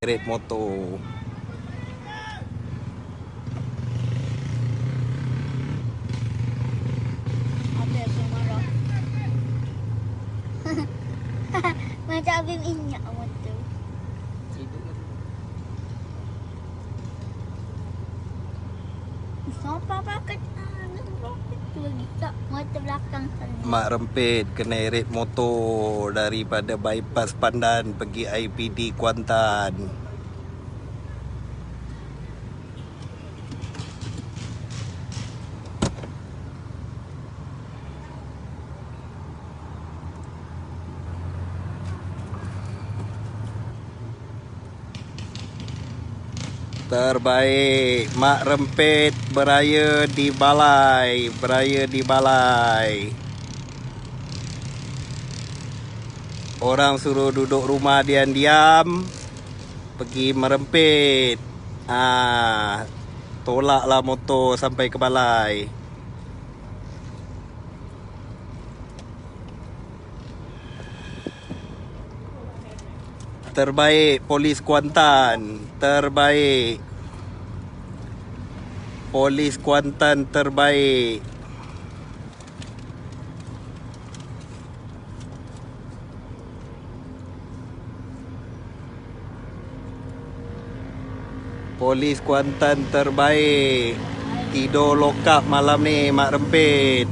red motor. Ada yang marah. Macam habis minyak motor. Sampai pakai itu lagi tak motor belakang sana. Mak Rempit kena red motor daripada bypass Pandan pergi IPD Kuantan. Terbaik, Mak Rempit beraya di balai, beraya di balai. Orang suruh duduk rumah diam-diam, pergi merempit. Tolaklah motor sampai ke balai. Terbaik Polis Kuantan, terbaik. Polis Kuantan terbaik. Polis Kuantan terbaik. Tidur lokap malam ni Mak Rempit.